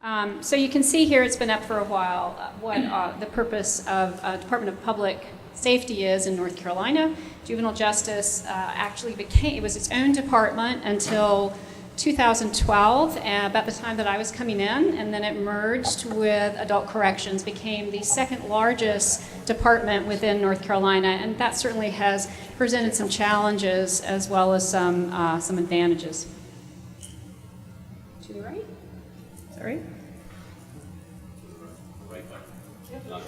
So you can see here, it's been up for a while, what the purpose of Department of Public Safety is in North Carolina. Juvenile justice actually it was its own department until 2012, about the time that I was coming in, and then it merged with adult corrections, became the second largest department within North Carolina, and that certainly has presented some challenges as well as some advantages. To the right? Sorry.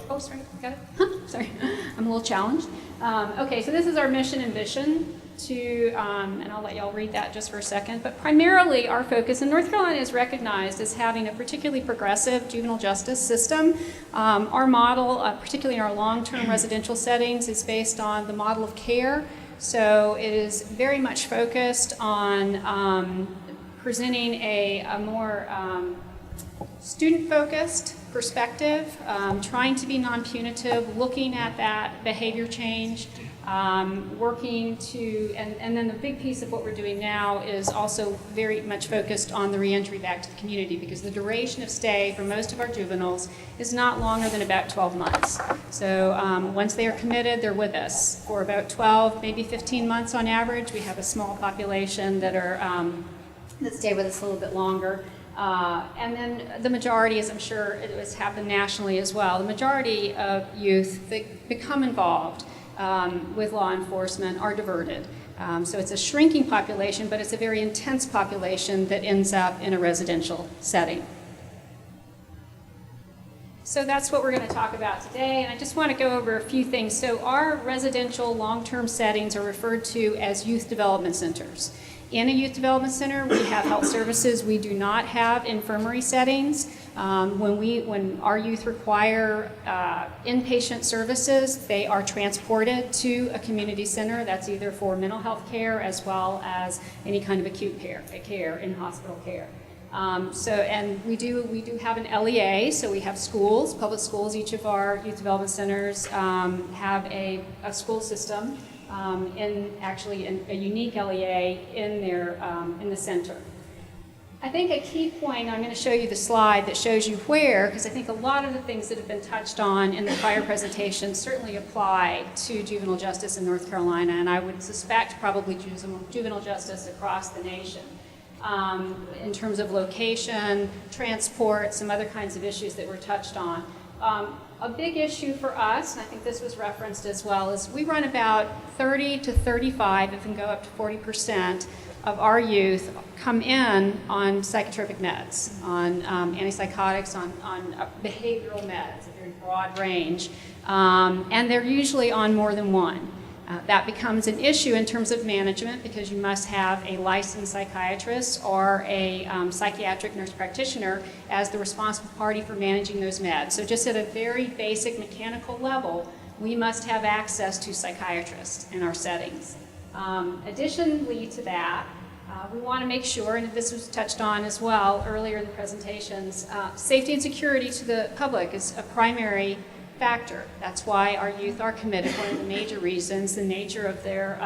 Oh, sorry, got it? Sorry, I'm a little challenged. Okay, so this is our mission and vision and I'll let y'all read that just for a second, but primarily our focus in North Carolina is recognized as having a particularly progressive juvenile justice system. Our model, particularly in our long-term residential settings, is based on the model of care. So it is very much focused on presenting a more student-focused perspective, trying to be non-punitive, looking at that behavior change, working to, and then the big piece of what we're doing now is also very much focused on the reentry back to the community, because the duration of stay for most of our juveniles is not longer than about 12 months. So once they are committed, they're with us for about 12, maybe 15 months on average. We have a small population that stay with us a little bit longer. And then the majority, as I'm sure it has happened nationally as well, the majority of youth that become involved with law enforcement are diverted. So it's a shrinking population, but it's a very intense population that ends up in a residential setting. So that's what we're going to talk about today, and I just want to go over a few things. So our residential long-term settings are referred to as youth development centers. In a youth development center, we have health services. We do not have infirmary settings. When our youth require inpatient services, they are transported to a community center. That's either for mental health care as well as any kind of acute care in hospital care. And we do have an LEA, so we have schools, public schools. Each of our youth development centers have a school system. In a unique LEA in the center. I think a key point, I'm going to show you the slide that shows you where, because I think a lot of the things that have been touched on in the prior presentation certainly apply to juvenile justice in North Carolina, and I would suspect probably juvenile justice across the nation. In terms of location, transport, some other kinds of issues that were touched on. A big issue for us, and I think this was referenced as well, is we run about 30 to 35, if we can go up to 40% of our youth come in on psychotropic meds, on antipsychotics, on behavioral meds, a very broad range, and they're usually on more than one. That becomes an issue in terms of management, because you must have a licensed psychiatrist or a psychiatric nurse practitioner as the responsible party for managing those meds. So just at a very basic mechanical level, we must have access to psychiatrists in our settings. Additionally to that, we want to make sure, and this was touched on as well earlier in the presentations, safety and security to the public is a primary factor. That's why our youth are committed. One of the major reasons, the nature of their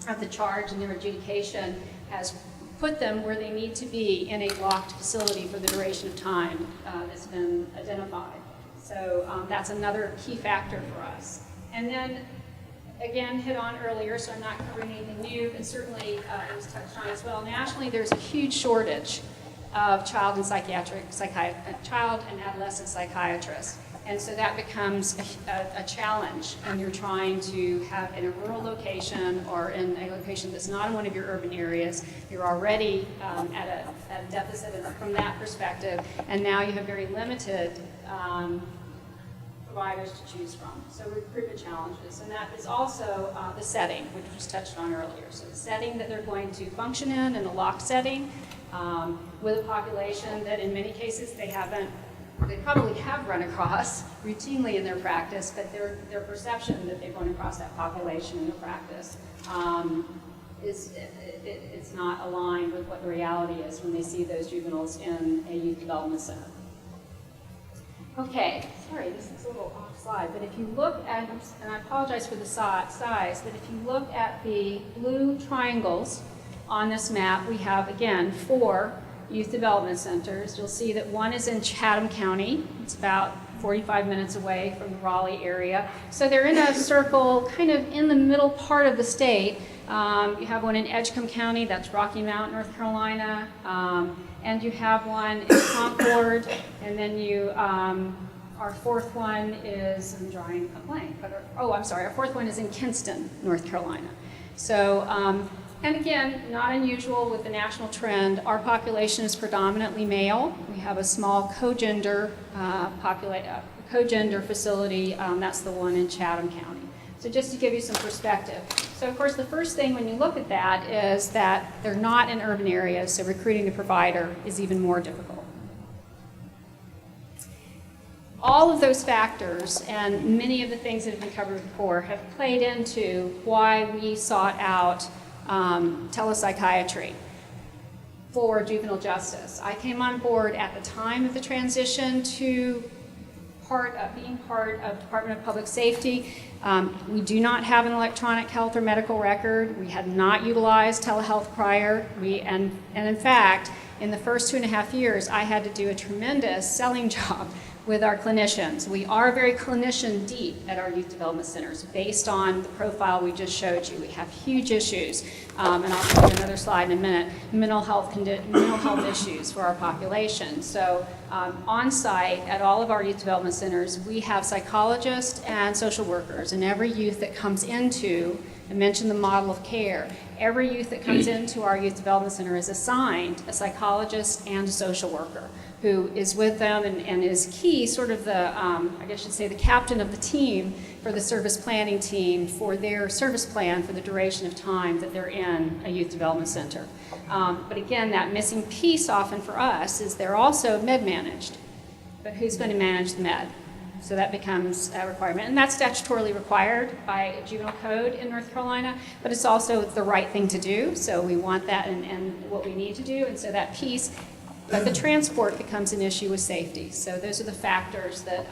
of the charge and their adjudication has put them where they need to be in a locked facility for the duration of time that's been identified. So that's another key factor for us. And then again, hit on earlier, so I'm not covering anything new, but certainly it was touched on as well. Nationally, there's a huge shortage of child and adolescent psychiatrists. And so that becomes a challenge when you're trying to have in a rural location or in a location that's not in one of your urban areas. You're already at a deficit from that perspective, and now you have very limited providers to choose from. So recruitment challenges, and that is also the setting, which was touched on earlier. So the setting that they're going to function in a locked setting with a population that in many cases they probably have run across routinely in their practice, but their perception that they've run across that population in their practice it's not aligned with what the reality is when they see those juveniles in a youth development center. Okay, sorry, this is a little off slide, but if you look at, and I apologize for the size, but if you look at the blue triangles on this map, we have, again, 4 youth development centers. You'll see that one is in Chatham County. It's about 45 minutes away from the Raleigh area. So they're in a circle kind of in the middle part of the state. You have one in Edgecombe County, that's Rocky Mount, North Carolina. And you have one in Concord, and then you, our fourth one is, I'm drawing a blank, but our fourth one is in Kinston, North Carolina. So, and again, not unusual with the national trend, our population is predominantly male. We have a small co-gender facility, that's the one in Chatham County. So just to give you some perspective. So of course the first thing when you look at that is that they're not in urban areas, so recruiting the provider is even more difficult. All of those factors and many of the things that have been covered before have played into why we sought out telepsychiatry for juvenile justice. I came on board at the time of the transition to being part of Department of Public Safety. We do not have an electronic health or medical record. We had not utilized telehealth prior. And in fact, in the first 2.5 years, I had to do a tremendous selling job with our clinicians. We are very clinician deep at our youth development centers based on the profile we just showed you. We have huge issues, and I'll show you another slide in a minute, mental health issues for our population. So on site at all of our youth development centers, we have psychologists and social workers, and every youth that comes into, I mentioned the model of care, every youth that comes into our youth development center is assigned a psychologist and a social worker who is with them and is key, sort of the, I guess you'd say, the captain of the team for the service planning team for their service plan for the duration of time that they're in a youth development center. But again, that missing piece often for us is they're also med managed, but who's going to manage the med? So that becomes a requirement, and that's statutorily required by juvenile code in North Carolina, but it's also the right thing to do, so we want that and what we need to do, and so that piece. But the transport becomes an issue with safety. So those are the factors that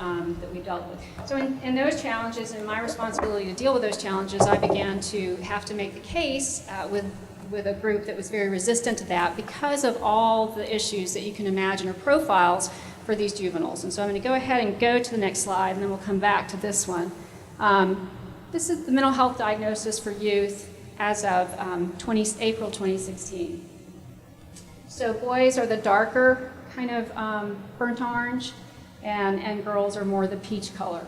we dealt with. So in those challenges, and my responsibility to deal with those challenges, I began to have to make the case with a group that was very resistant to that because of all the issues that you can imagine or profiles for these juveniles. And so I'm going to go ahead and go to the next slide, and then we'll come back to this one. This is the mental health diagnosis for youth as of April 2016. So boys are the darker kind of burnt orange, and girls are more the peach color.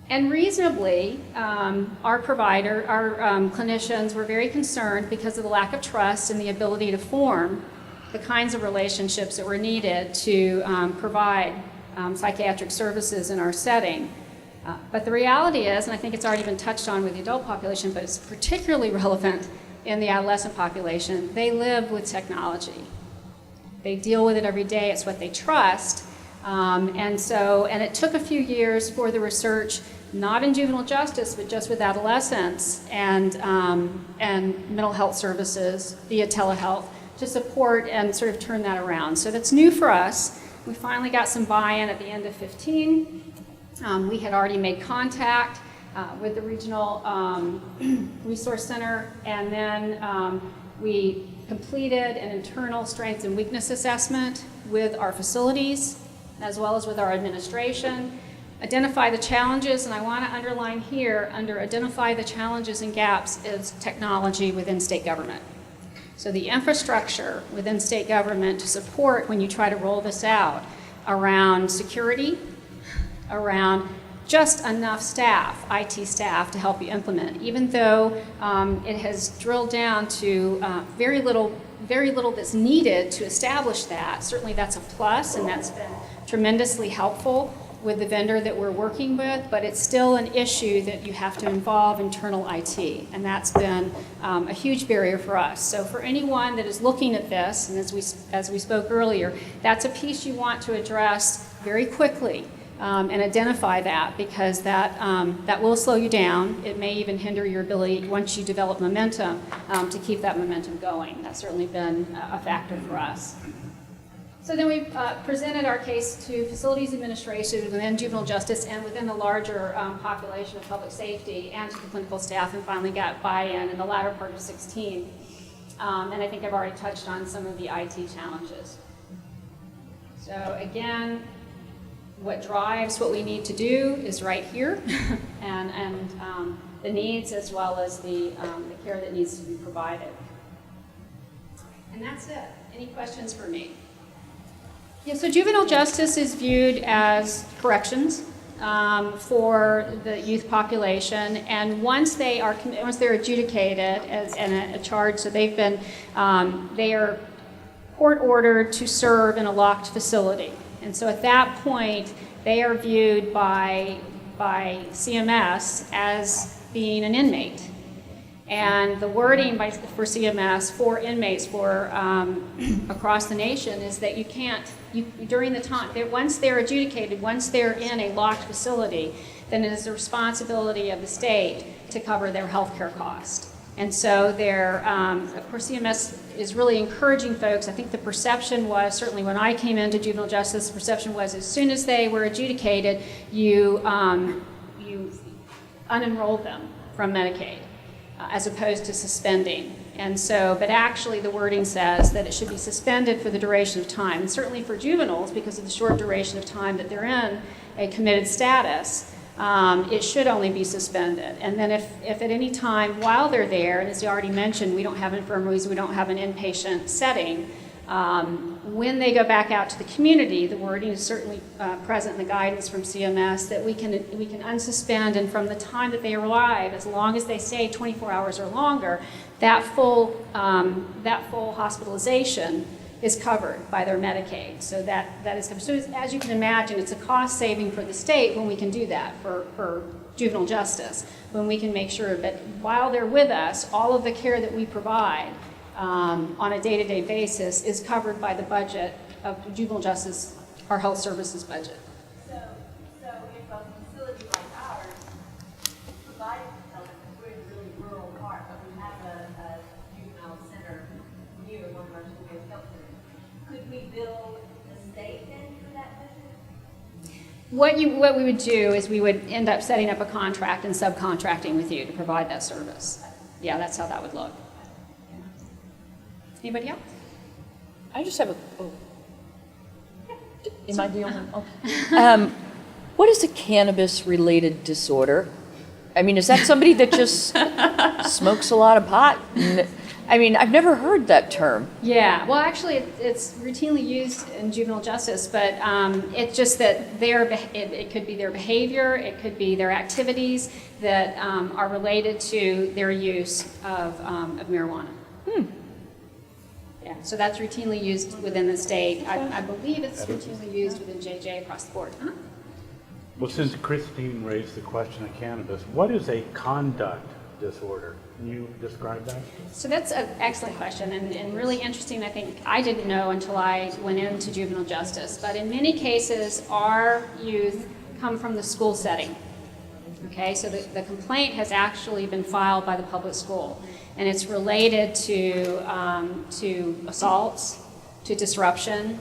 And reasonably, our clinicians were very concerned because of the lack of trust and the ability to form the kinds of relationships that were needed to provide psychiatric services in our setting. But the reality is, and I think it's already been touched on with the adult population, but it's particularly relevant in the adolescent population, they live with technology. They deal with it every day, it's what they trust. And it took a few years for the research, not in juvenile justice, but just with adolescents and mental health services via telehealth to support and sort of turn that around. So that's new for us. We finally got some buy-in at the end of 15. We had already made contact with the regional resource center, and then we completed an internal strengths and weakness assessment with our facilities as well as with our administration. Identify the challenges, and I want to underline here, under identify the challenges and gaps is technology within state government. So the infrastructure within state government to support when you try to roll this out around security, around just enough staff, IT staff, to help you implement, even though it has drilled down to very little that's needed to establish that. Certainly that's a plus, and that's been tremendously helpful with the vendor that we're working with, but it's still an issue that you have to involve internal IT, and that's been a huge barrier for us. So for anyone that is looking at this, and as we spoke earlier, that's a piece you want to address very quickly. And identify that, because that will slow you down. It may even hinder your ability, once you develop momentum, to keep that momentum going. That's certainly been a factor for us. So then we presented our case to facilities administration within juvenile justice and within the larger population of public safety and to the clinical staff, and finally got buy-in in the latter part of 16. And I think I've already touched on some of the IT challenges. So again, what drives what we need to do is right here, and the needs as well as the care that needs to be provided. And that's it. Any questions for me? Yeah, so juvenile justice is viewed as corrections for the youth population, and once they're adjudicated as a charge, so they've been they are court ordered to serve in a locked facility, and so at that point they are viewed by CMS as being an inmate. And the wording for CMS for inmates across the nation is that you can't, during the time, once they're adjudicated, once they're in a locked facility, then it is the responsibility of the state to cover their health care cost. And so of course, CMS is really encouraging folks. I think the perception was, certainly when I came into juvenile justice, the perception was as soon as they were adjudicated, you unenrolled them from Medicaid, as opposed to suspending. And so, but actually the wording says that it should be suspended for the duration of time. And certainly for juveniles, because of the short duration of time that they're in a committed status, it should only be suspended. And then if at any time while they're there, and as you already mentioned, we don't have infirmaries, we don't have an inpatient setting, when they go back out to the community, the wording is certainly present in the guidance from CMS that we can unsuspend, and from the time that they arrive, as long as they stay 24 hours or longer, that full hospitalization is covered by their Medicaid. So that is covered. So as you can imagine, it's a cost saving for the state when we can do that for juvenile justice, when we can make sure that while they're with us, all of the care that we provide on a day-to-day basis is covered by the budget of juvenile justice, our health services budget. So if a facility like ours provides health, we're in a really rural part, but we have a juvenile center near one of our school-based health centers, could we bill the state then for that visit? What we would do is we would end up setting up a contract and subcontracting with you to provide that service. Yeah, that's how that would look. Anybody else? I just have am I the only one? What is a cannabis-related disorder? I mean, is that somebody that just smokes a lot of pot? I mean, I've never heard that term. Yeah, well, actually, it's routinely used in juvenile justice, but it's just that it could be their behavior, it could be their activities that are related to their use of marijuana. Yeah, so that's routinely used within the state. I believe it's routinely used within JJ across the board. Huh? Well, since Christine raised the question of cannabis, what is a conduct disorder? Can you describe that? So that's an excellent question, and really interesting. I think I didn't know until I went into juvenile justice. But in many cases, our youth come from the school setting. Okay, so the complaint has actually been filed by the public school, and it's related to assaults, to disruption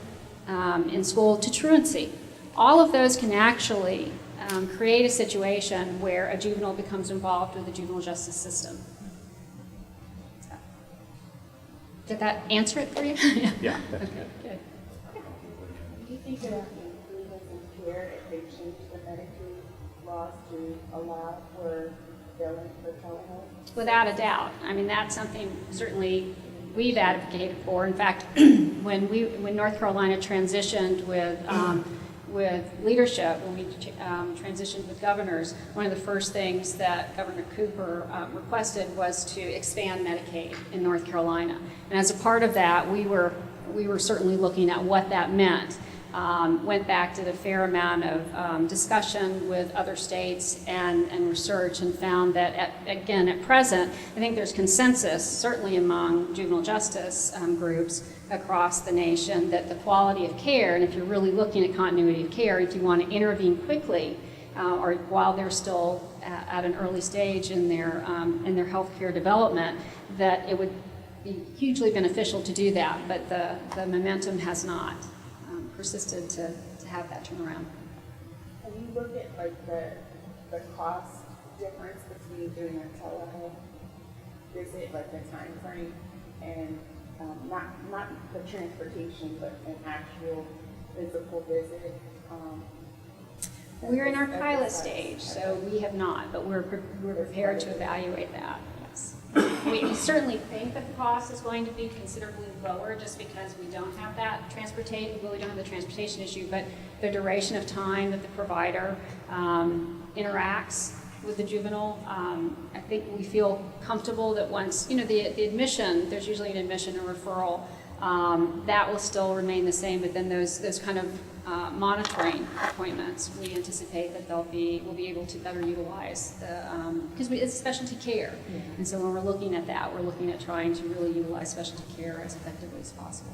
in school, to truancy. All of those can actually create a situation where a juvenile becomes involved with the juvenile justice system. So, did that answer it for you? Yeah, that's okay, good. Do you think there are improvements in care if they change the Medicaid laws to allow for billing for telehealth? Without a doubt. I mean, that's something certainly we've advocated for. In fact, when North Carolina transitioned with leadership, when we transitioned with governors, one of the first things that Governor Cooper requested was to expand Medicaid in North Carolina. And as a part of that, we were certainly looking at what that meant. Went back to the fair amount of discussion with other states and research, and found that, at present, I think there's consensus, certainly among juvenile justice groups across the nation, that the quality of care, and if you're really looking at continuity of care, if you want to intervene quickly or while they're still at an early stage in their healthcare development, that it would be hugely beneficial to do that, but the momentum has not persisted to have that turnaround. Have you looked at like the cost difference between doing a telehealth visit, like the time frame and not the transportation, but an actual physical visit. We're in our at the pilot site. stage, so we have not, but we're prepared to evaluate that, yes. We certainly think that the cost is going to be considerably lower just because we don't have that transportation, well, we don't have the transportation issue, but the duration of time that the provider interacts with the juvenile, I think we feel comfortable that once, the admission, there's usually an admission or referral, that will still remain the same, but then those kind of monitoring appointments, we anticipate that we'll be able to better utilize because it's specialty care. And so when we're looking at that, we're looking at trying to really utilize specialty care as effectively as possible.